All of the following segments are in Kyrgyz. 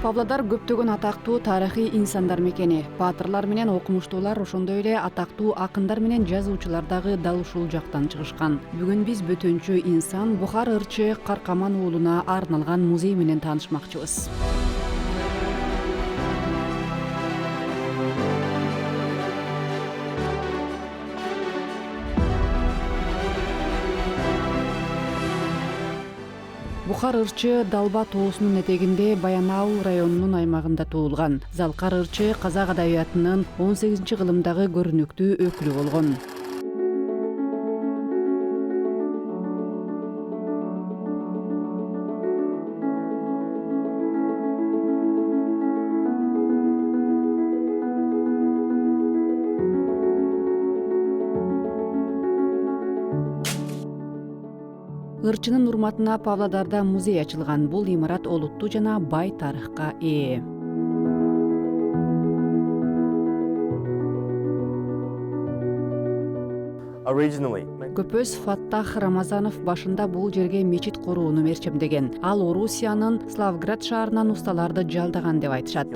Павлодар көптөгөн атактуу тарыхый инсандар мекени. Баатырлар менен окумуштуулар, ошондой эле атактуу акындар менен жазуучулар дагы дал ушул жактан чыгышкан. Бүгүн биз бөтөнчү инсан Бухар ырчы Каркаман уулуна арналган музей менен таанышмакчыбыз. Бухар ырчы Далба тоосунун этегинде Баянауыл районунун аймагында туулган. Залкар ырчы казак адабиятынын 18-кылымдагы көрүнүктүү өкүлү болгон. Ырчынын урматына Павлодарда музей ачылган. Бул имарат олуттуу жана бай тарыхка ээ. Көпөз Фаттах Рамазанов башында бул жерге мечит курууну мерчемдеген. Ал Орусиянын Славград шаарынан усталарды жалдаган деп айтышат.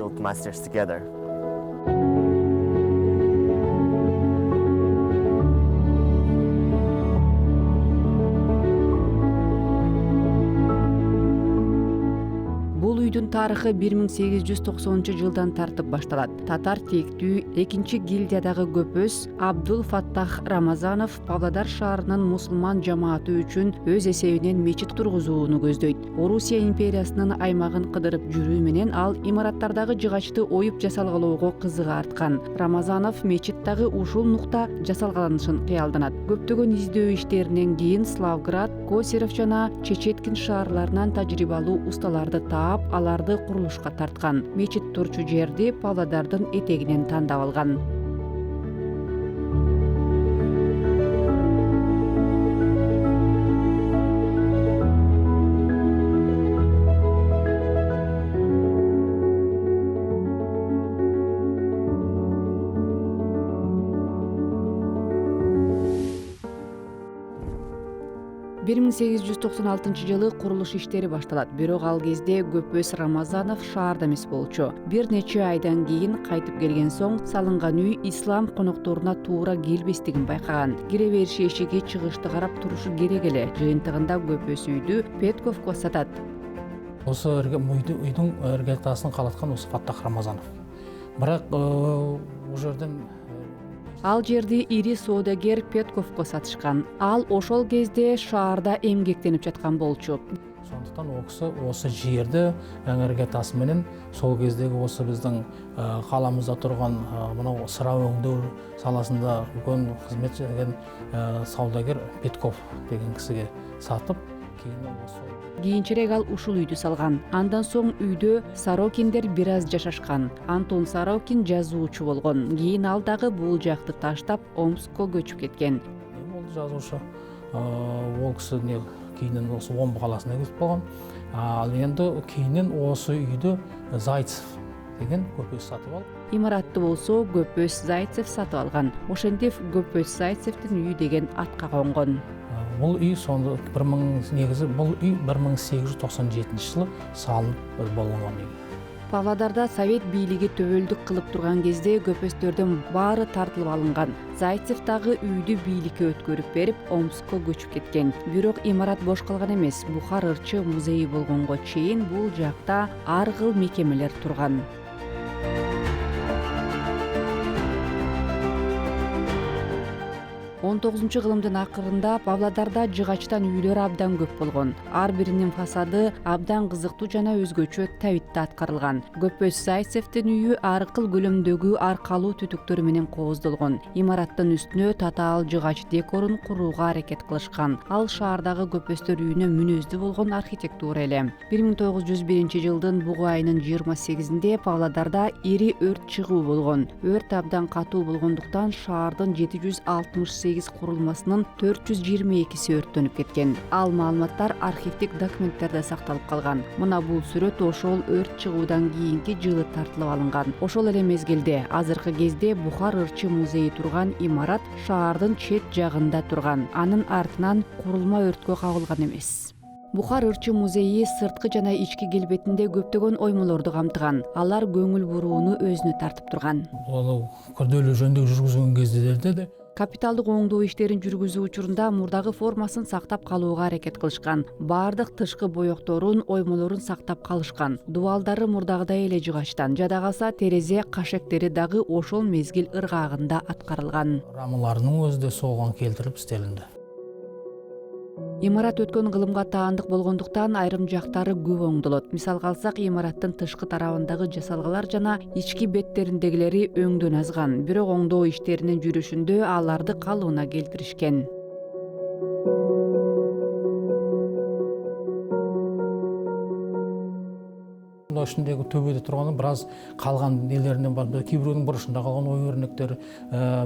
Үйдүн тарыхы 1890-жылдан тартып башталат. Татар тектүү 2-гильдиядагы көпөз Абдул Фаттах Рамазанов Павлодар шаарынын мусулман жамааты үчүн өз эсебинен мечит тургузууну көздөйт. Орусия империясынын аймагын кыдырып жүрүү менен ал имараттардагы жыгачты оюп жасалгалоого кызыгы арткан. Рамазанов мечит дагы ушул нукта жасалганышын кыялданат. Көптөгөн издөө иштеринен кийин Славград, Косеров жана Чечеткин шаарларынан тажрыйбалуу усталарды таап, аларды курулушка тарткан. Мечит турчу жерди Павлодардын этегинен тандап алган. Бир 1896-жылы курулуш иштери башталат. Бирок ал кезде Көпөз Рамазанов шаарда эмес болчу. Бир нече айдан кийин кайтып келген соң салынган үй ислам конокторуна туура келбестигин байкаган. Кире бериш эшиги чыгышты карап турушу керек эле. Жыйынтыгында Көпөз үйдү Петковго сатат. Осы үйдүн ыргетасын калаткан осы Фаттах Рамазанов. Бирок ул жерден Ал жерди ири соодагер Петковго сатышкан. Ал ошол кезде шаарда эмгектенип жаткан болчу. Сондуктан ол киши осы жерди ыргетасы менен сол кездеги осы биздин кааламызда турган мына сыра өңдөө саласында үлкөн кызмет жасаган саудагер Петков деген кишиге сатып, кийинчерээк ал ушул үйдү салган. Андан соң үйдө Сорокиндер бир аз жашашкан. Антон Сорокин жазуучу болгон. Кийин ал дагы бул жакты таштап Омскко көчүп кеткен. Бул жазуучу ол киши кийинен осы Омбы каласына кетип калган. Ал эми кийинен осы үйдү Зайцев деген Көпөз сатып алып. Имаратты болсо Көпөз Зайцев сатып алган. Ошентип Көпөз Зайцевдин үйү деген атка конгон. Бұл үй сонда бұл үй 1897-жылы салынып болгон үй. Павлодарда совет бийлиги төбөлдүк кылып турган кезде көпөздөрдүн баары тартылып алынган. Зайцев дагы үйдү бийликке өткөрүп берип, Омскко көчүп кеткен. Бирок имарат бош калган эмес. Бухар ырчы музейи болгонго чейин бул жакта ар кыл мекемелер турган. 19-кылымдын акырында Павлодарда жыгачтан үйлөр абдан көп болгон. Ар биринин фасады абдан кызыктуу жана өзгөчө табитте аткарылган. Көпөз Зайцевдин үйү ар кыл көлөмдөгү аркалуу түтүктөр менен кооздолгон. Имараттын үстүнө татаал жыгач декорун курууга аракет кылышкан. Ал шаардагы көпөздөр үйүнө мүнөздүү болгон архитектура эле. 1901-жылдын бугу айынын 28-inde Павлодарда ири өрт чыгуу болгон. Өрт абдан катуу болгондуктан шаардын 768 курулмасынын 422-си өрттөнүп кеткен. Ал маалыматтар архивдик документтерде сакталып калган. Мына бул сүрөт ошол өрт чыгуудан кийинки жылы тартылып алынган. Ошол эле мезгилде азыркы кезде Бухар ырчы музейи турган имарат шаардын чет жагында турган. Анын артынан курулма өрткө кабылган эмес. Бухар ырчы музейи сырткы жана ички келбетинде көптөгөн оймолорду камтыган. Алар көңүл бурууну өзүнө тартып турган. Ол күрделүү жөндөө жүргүзгөн кездерде де Капиталдык оңдоо иштерин жүргүзүү учурунда мурдагы формасын сактап калууга аракет кылышкан. Баардык тышкы боекторун, оймолорун сактап калышкан. Дубалдары мурдагыдай эле жыгачтан. Жада калса терезе кашектери дагы ошол мезгил ыргагында аткарылган. рамаларынын өзү да солгон келтирип истелинди. Имарат өткөн кылымга таандык болгондуктан айрым жактары көп оңдолот. Мисалга алсак, имараттын тышкы тарабындагы жасалгалар жана ички беттериндегилери өңдөн азган. Бирок оңдоо иштеринин жүрүшүндө аларды калыбына келтиришкен. Мына ичиндеги төбөдө турган бир аз калган нелеринен бар. Кээ бирөөнүн бурушунда калган ой өрнөктөр,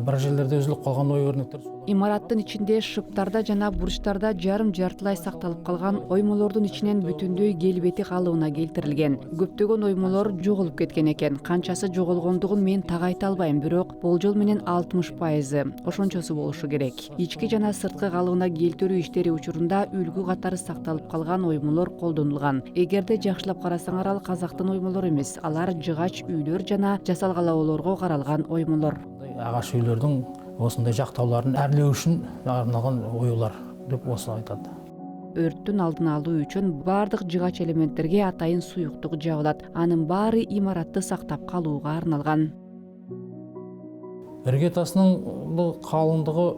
бир жерлерде үзүлүп калган ой өрнөктөр. Имараттын ичинде шыптарда жана бурчтарда жарым-жартылай сакталып калган оймолордун ичинен бүтүндөй келбети калыбына келтирилген. Көптөгөн оймолор жоголуп кеткен экен. Канчасы жоголгондугун мен так айта албайм, бирок болжол менен 60% ошончосу болушу керек. Ички жана сырткы калыбына келтирүү иштери учурунда үлгү катары сакталып калган оймолор колдонулган. Эгерде жакшылап карасаңар, ал казактын оймолору эмес, алар жыгач үйлөр жана жасалгалоолорго каралган оймолор. Агаш үйлөрдүн осындай жактауларын әрлөө үчүн арналган оюлар деп осу айтат. Өрттүн алдын алуу үчүн баардык жыгач элементтерге атайын суюктук жабылат. Анын баары имаратты сактап калууга арналган. Иргетасынын бул калыңдыгы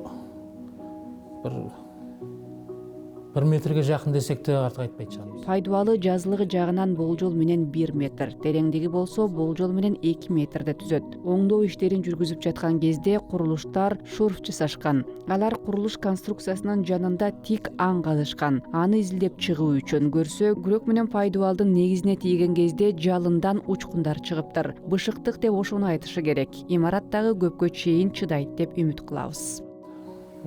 bir метрге жакын десек те артык айтпайт чыгабыз. Пайдубалы жазылыгы жагынан болжол менен 1 метр, тереңдиги болсо болжол менен 2 метрде түзөт. Оңдоо иштерин жүргүзүп жаткан кезде курулуштар шурф жасашкан. Алар курулуш конструкциясынын жанында тик аң казышкан. Аны изилдеп чыгуу үчүн көрсө, күрөк менен пайдубалдын негизине тийген кезде жалындан учкундар чыгыптыр. Бышыктык деп ошону айтышы керек. Имарат дагы көпкө чейин чыдайт деп үмүт кылабыз.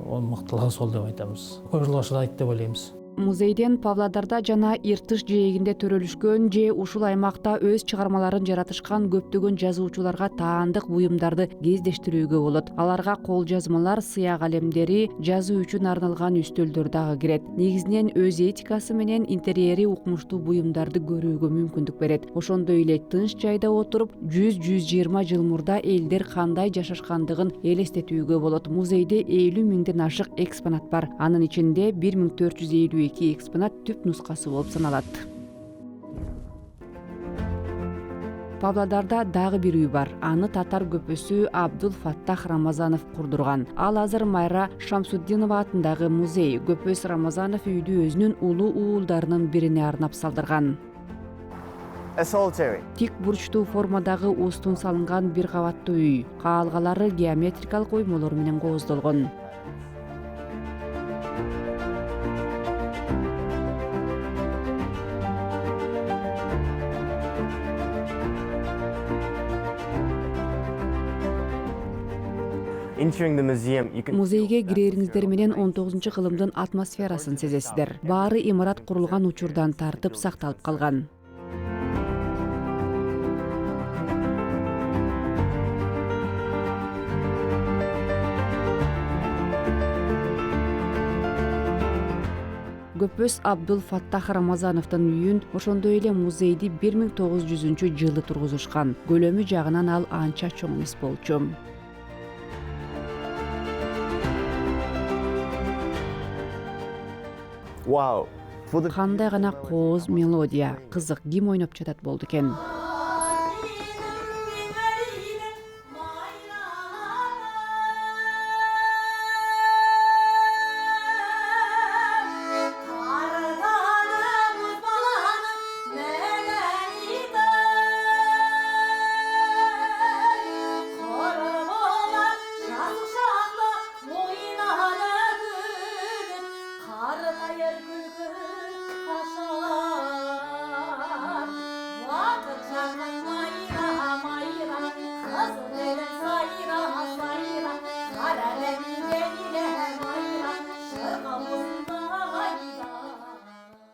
Ол мыктылыгы сол деп айтабыз. Көп жылга чыдайт деп ойлойбуз. Музейден Павлодарда жана Иртыш жээгинде төрөлүшкөн же ушул аймакта өз чыгармаларын жаратышкан көптөгөн жазуучуларга таандык буюмдарды кездештирүүгө болот. Аларга кол жазмалар, сыя калемдери, жазуу үчүн арналган үстөлдөр дагы кирет. Негизинен өз этикасы менен интерьери укмуштуу буюмдарды көрүүгө мүмкүндүк берет. Ошондой эле тынч жайда отуруп 100-120 жыл мурда элдер кандай жашашкандыгын элестетүүгө болот. Музейде 50 миңден ашык экспонат бар. Анын ичинде 1452 экспонат түп нускасы болуп саналат. Павлодарда дагы бир үй бар. Аны татар көпөсү Абдул Фаттах Рамазанов курдурган. Ал азыр Майра Шамсуддинова атындагы музей. Көпөс Рамазанов үйдү өзүнүн улуу уулдарынын бирине арнап салдырган. Тик бурчтуу формадагы устун салынган бир кабаттуу үй. Каалгалары геометрикалык оймолор менен кооздолгон. Музейге кирериңиздер менен 19-кылымдын атмосферасын сезесиздер. Баары имарат курулган учурдан тартып сакталып калган. Көпөс Абдул Фаттах Рамазановдун үйүн, ошондой эле музейди 1900-жылы тургузушкан. Көлөмү жагынан ал анча чоң эмес болчу. Кандай гана кооз мелодия, кызык, ким ойноп жатат болду экен.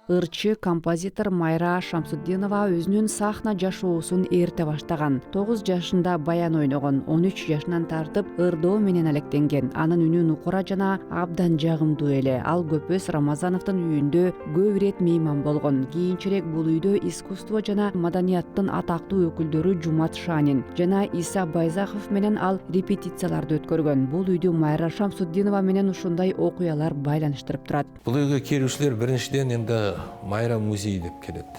Ырчы композитор Майра Шамсуддинова өзүнүн сахна жашоосун эрте баштаган. 9 жашында баян ойногон, 13 жашынан тартып ырдоо менен алектенген. Анын үнү нукура жана абдан жагымдуу эле. Ал Көпөз Рамазановдун үйүндө көп ирет мейман болгон. Кийинчерээк бул үйдө искусство жана маданияттын атактуу өкүлдөрү Жумат Шанин жана Иса Байзахов менен ал репетицияларды өткөргөн. Бул үйдү Майра Шамсуддинова менен ушундай окуялар байланыштырып турат. Бул үйгө келүүчүлөр биринчиден энди Майра музей деп келет.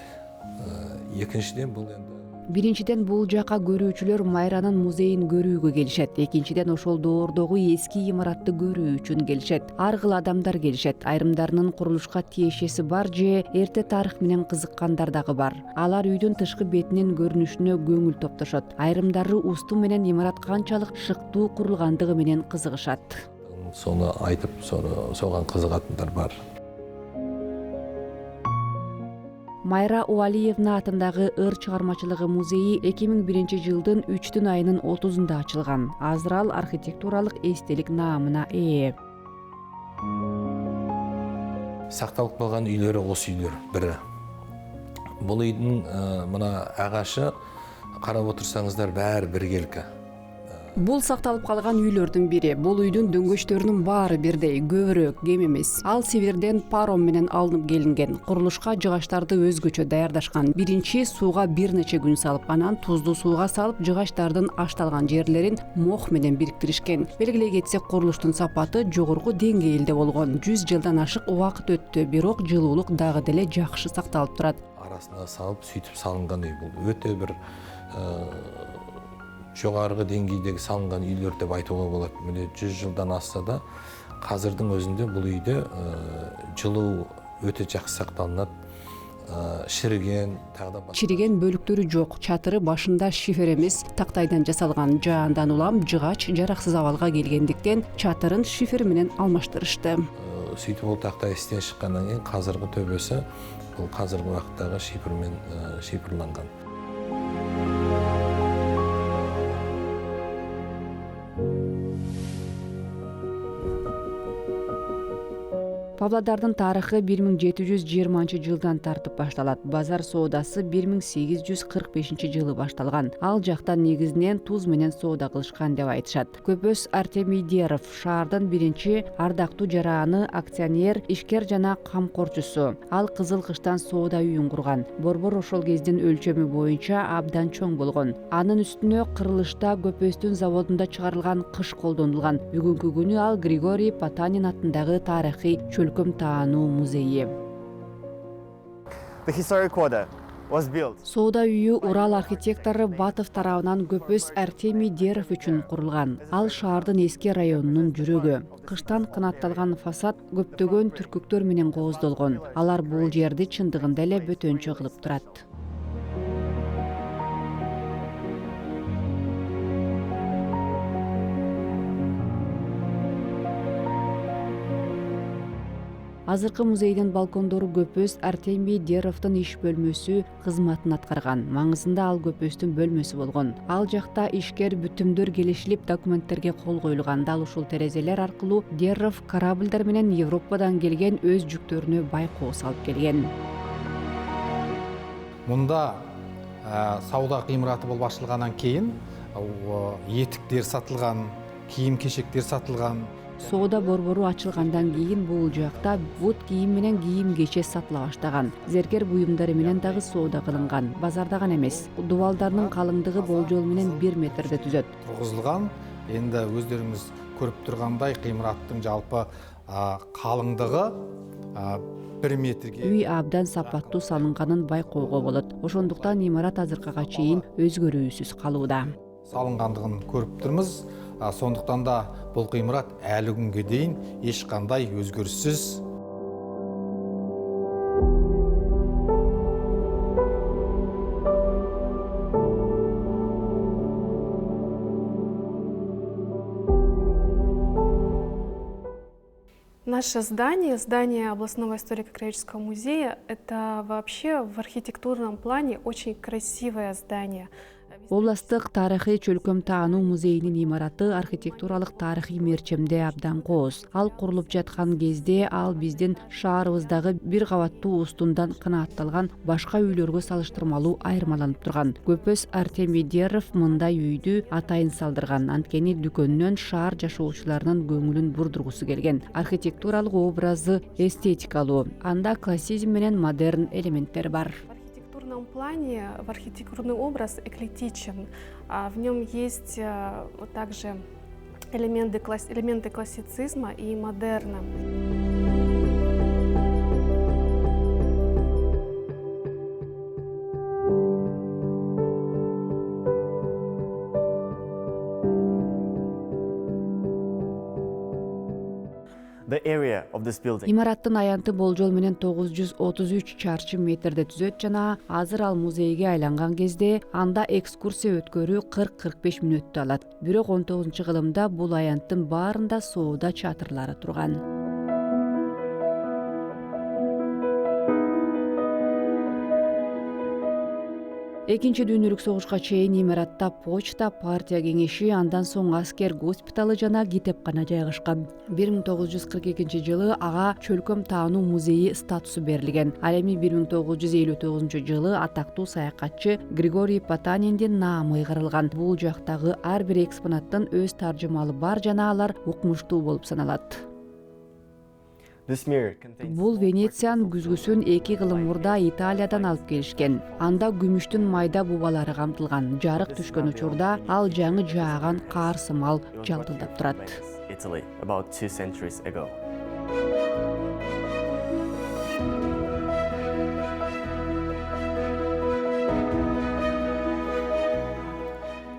Экинчиден бул энди Биринчиден бул жака көрүүчүлөр Майранын музейин көрүүгө келишет. Экинчиден ошол доордогу эски имаратты көрүү үчүн келишет. Ар кыл адамдар келишет. Айрымдарынын курулушка тиешеси бар же эрте тарых менен кызыккандар дагы бар. Алар үйдүн тышкы бетинин көрүнүшүнө көңүл топтошот. Айрымдары усту менен имарат канчалык шыктуу курулгандыгы менен кызыгышат. сону айтып, соган кызыгатындар бар. Майра Уалиевна атындагы ыр чыгармачылыгы музейи 2001-жылдын 3 айынын 30-нда ачылган. Азыр архитектуралык эстелик наамына ээ. Сакталып калган үйлөрү осы үйлөр бири. Бул үйдүн мына агашы карап отурсаңыздар баары биргелке. Бул сакталып калган үйлөрдүн бири. Бул үйдүн дөңгөчтөрүнүн баары бирдей, көбүрөөк, кем эмес. Ал Сибирден паром менен алынып келинген. Курулушка жыгачтарды өзгөчө даярдашкан. Биринчи сууга бир нече күн салып, анан туздуу сууга салып, жыгачтардын ашталган жерлерин мох менен бириктиришкен. Белгилей кетсек, курулуштун сапаты жогорку деңгээлде болгон. 100 жылдан ашык убакыт өттү, бирок жылуулук дагы деле жакшы сакталып турат. Арасына салып, сүйтүп салынган үй бул. Өтө бир жогорку деңгейдеги салынган үйлөр деп айтууга болот. Мына 100 жылдан асса да, азырдын өзүндө бул үйдө жылуу өтө жакшы сакталынат. Шириген, чириген бөлүктөрү жок. Чатыры башында шифер эмес, тактайдан жасалган. Жаандан улам жыгач жараксыз абалга келгендиктен чатырын шифер менен алмаштырышты. Сүйтүп бул тактай истен чыккандан кийин азыркы төбөсү бул азыркы убакыттагы шифер менен шифрланган. Павлодардын тарыхы 1720-жылдан тартып башталат. Базар соодасы 1845-жылы башталган. Ал жакта негизинен туз менен соода кылышкан деп айтышат. Көпөз Артемий Деров шаардын биринчи ардактуу жарааны, акционер, ишкер жана камкорчусу. Ал Кызыл Кыштан соода үйүн курган. Борбор ошол кездин өлчөмү боюнча абдан чоң болгон. Анын үстүнө кырылышта Көпөздүн заводунда чыгарылган кыш колдонулган. Бүгүнкү күнү ал Григорий Потанин атындагы тарыхый чөлкөм таануу музейи. Соода үйү Урал архитектору Батов тарабынан Көпөз Артемий Деров үчүн курулган. Ал шаардын эски районунун жүрөгү. Кыштан канатталган фасад көптөгөн түркүктөр менен кооздолгон. Алар бул жерди чындыгында эле бөтөнчө кылып турат. Азыркы музейдин балкондору Көпөз Артемий Деровдун иш бөлмөсү кызматын аткарган. Маңызында ал Көпөздүн бөлмөсү болгон. Ал жакта ишкер бүтүмдөр келишилип, документтерге кол коюлган. Дал ушул терезелер аркылуу Деров корабльдар менен Европадан келген өз жүктөрүнө байкоо салып келген. Мында сауда кыймыраты болуп ачылгандан кийин этиктер сатылган, кийим-кечектер сатылган. Соода борбору ачылгандан кийин бул жакта бут кийим менен кийим-кече сатыла баштаган. Зергер буюмдары менен дагы соода кылынган. Базарда гана эмес, дубалдарынын калыңдыгы болжол менен 1 метрде түзөт. Тургузулган. Энди өздөрүңүз көрүп тургандай кыймыраттын жалпы калыңдыгы 1 метрге. Үй абдан сапаттуу салынганын байкоого болот. Ошондуктан имарат азыркыга чейин өзгөрүүсүз калууда. Салынгандыгын көрүп турмуз. Сондуктан да бул кыймырат әлі күнгө дейин эч кандай өзгөрүшсүз. Наше здание областного историко-краеведческого музея, это вообще в архитектурном плане очень красивое здание. Областык тарыхый чөлкөм таануу музейинин имараты архитектуралык тарыхый мерчемде абдан кооз. Ал курулуп жаткан кезде ал биздин шаарыбыздагы бир кабаттуу устундан кынаатталган башка үйлөргө салыштырмалуу айырмаланып турган. Көпөс Артемий Деров мындай үйдү атайын салдырган. Анткени дүкөннөн шаар жашоочуларынын көңүлүн бурдургусу келген. Архитектуралык образы эстетикалуу. Анда классизм менен модерн элементтер бар. В архитектурном плане, в архитектурный образ эклектичен. В нем есть также элементы классицизма и модерна. The area of this building. Имараттын аянты болжол менен 933 чарчы метрде түзөт жана азыр ал музейге айланган кезде анда экскурсия өткөрүү 40-45 мүнөттү алат. Бирок 19-кылымда бул аянттын баарында соода чатырлары турган. Экинчи дүйнөлүк согушка чейин имаратта почта, партия кеңеши, андан соң аскер госпиталы жана китепкана жайгашкан. 1942 ага чөлкөм таануу музейи статусу берилген. Ал эми 1959 атактуу саякатчы Григорий Потаниндин наамы ыйгарылган. Бул жактагы ар бир экспонаттын өз таржымалы бар жана алар укмуштуу болуп саналат. Бул Венециянын күзгүсүн 2 кылым мурда Италиядан алып келишкен. Анда күмүштүн майда бубалары камтылган. Жарык түшкөн учурда ал жаңы жааган каар сымал жалдылдап турат. Italy, about 2 centuries ago.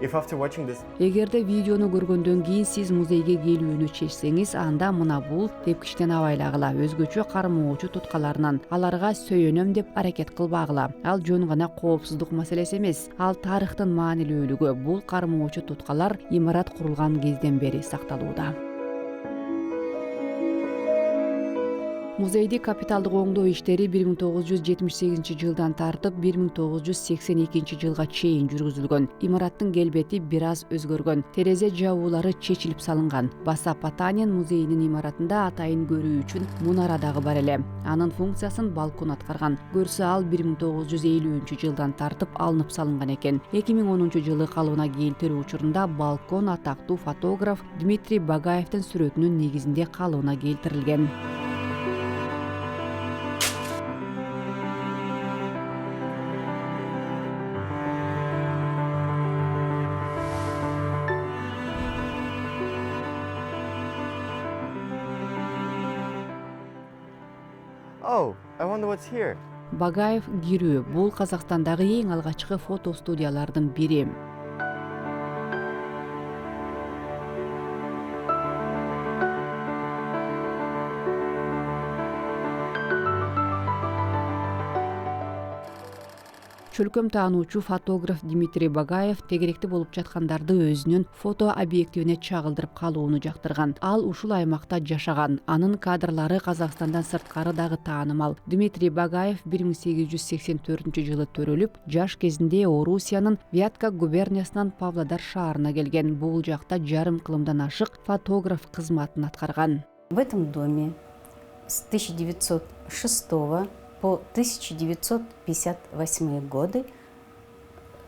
If after watching this Эгерде видеону көргөндөн кийин сиз музейге келүүнү чечсеңиз, анда мына бул тепкичтен абайлагыла, өзгөчө кармоочу туткаларынан аларга сөйөнөм деп аракет кылбагыла. Ал жөн гана коопсуздук маселеси эмес, ал тарыхтын маанилүүлүгү. Бул кармоочу туткалар имарат курулган кезден бери сакталууда. Музейди капиталдык оңдоо иштери 1978 жылдан тартып 1982 жылга чейин жүргүзүлгөн. Имараттын келбети бир аз өзгөргөн. Терезе жабуулары чечилип салынган. Баса Потанин музейинин имаратында атайын көрүү үчүн мунара дагы бар эле. Анын функциясын балкон аткарган. Көрсө ал 1950 жылдан тартып алынып салынган экен. 2010 жылы калыбына келтирүү учурунда балкон атактуу фотограф Дмитрий Багаевдин сүрөтүнүн негизинде калыбына келтирилген. Oh, I wonder what's here. Багаев кирүү бул Казакстандагы эң алгачкы фото студиялардын бири. Чөлкөм таануучу фотограф Дмитрий Багаев тегеректи болуп жаткандарды өзүнүн фото объективине чагылдырып калууну жактырган. Ал ушул аймакта жашаган. Анын кадрлары Казакстандан сырткары дагы таанымал. Дмитрий Багаев 1884 жылы төрөлүп, жаш кезинде Орусиянын Вятка губерниясынан Павлодар шаарына келген. Бул жакта жарым кылымдан ашык фотограф кызматын аткарган. В этом доме с 1906 по 1958 годы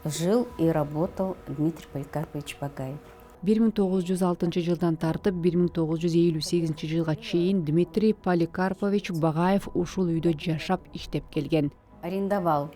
жил и работал Дмитрий Поликарпович Багаев. 1906 жылдан тартып 1958 жылга чейин Дмитрий Поликарпович Багаев ушул үйдө жашап иштеп келген. Арендовал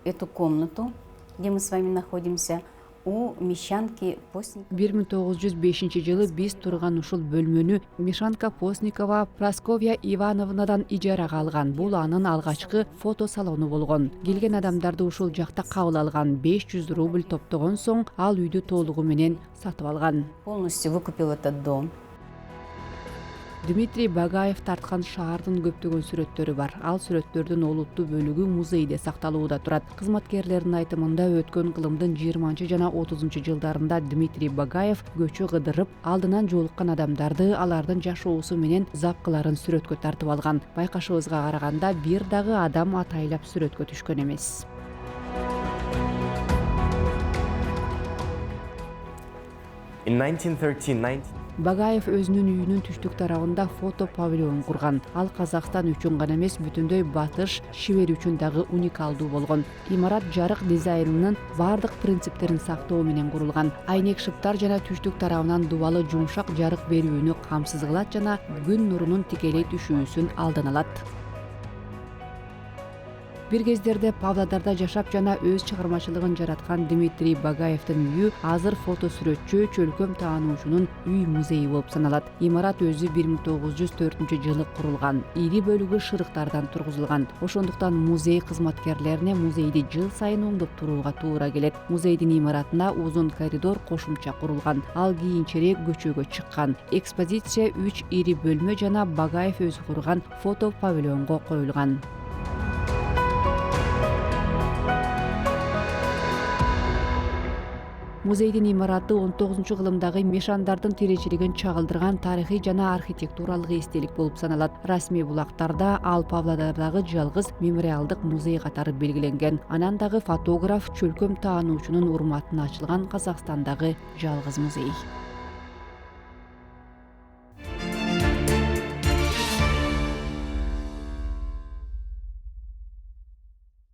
эту комнату, где мы с вами находимся, у Мещанки Постниковой. 1905 жылы биз турган ушул бөлмөнү Мишанка Постникова Прасковья Ивановнадан ижарага алган. Бул анын алгачкы фото салону болгон. Келген адамдарды ушул жакта кабыл алган. 500 рубль топтогон соң ал үйдү толугу менен сатып алган. Полностью выкупил этот дом. Дмитрий Багаев тарткан шаардын көптөгөн сүрөттөрү бар. Ал сүрөттөрдүн олуттуу бөлүгү музейде сакталууда турат. Кызматкерлердин айтымында өткөн кылымдын 20 жана 30 жылдарында Дмитрий Багаев көчө кыдырып, алдынан жолуккан адамдарды, алардын жашоосу менен запкыларын сүрөткө тартып алган. Байкашыбызга караганда бир дагы адам атайлап сүрөткө түшкөн эмес. In 1913, Багаев өзүнүн үйүнүн түштүк тарабында фото павильон курган. Ал Казакстан үчүн гана эмес, бүтүндөй Батыш, Шивер үчүн дагы уникалдуу болгон. Имарат жарык дизайнынын бардык принциптерин сактоо менен курулган. Айнек шыптар жана түштүк тарабынан дубалы жумшак жарык берүүнү камсыз кылат жана күн нурунун тикелей түшүүсүн алдан алат. Бир кездерде Павлодарда жашап жана өз чыгармачылыгын жараткан Дмитрий Багаевдин үйү азыр фото сүрөтчү, чөлкөм таануучунун үй музейи болуп саналат. Имарат өзү 1904-жылы курулган. Ири бөлүгү шырыктардан тургузулган. Ошондуктан музей кызматкерлерине музейди жыл сайын оңдоп турууга туура келет. Музейдин имаратына узун коридор кошумча курулган. Ал кийинчерээк көчөгө чыккан. Экспозиция 3 ири бөлмө жана Багаев өзү курган фото павильонго коюлган. Музейдин имараты 19-кылымдагы мешандардын тиричилигин чагылдырган тарыхый жана архитектуралык эстелик болуп саналат. Расмий булактарда ал Павлодардагы жалгыз мемориалдык музей катары белгиленген. Анан дагы фотограф, чөлкөм таануучунун урматына ачылган Казакстандагы жалгыз музей.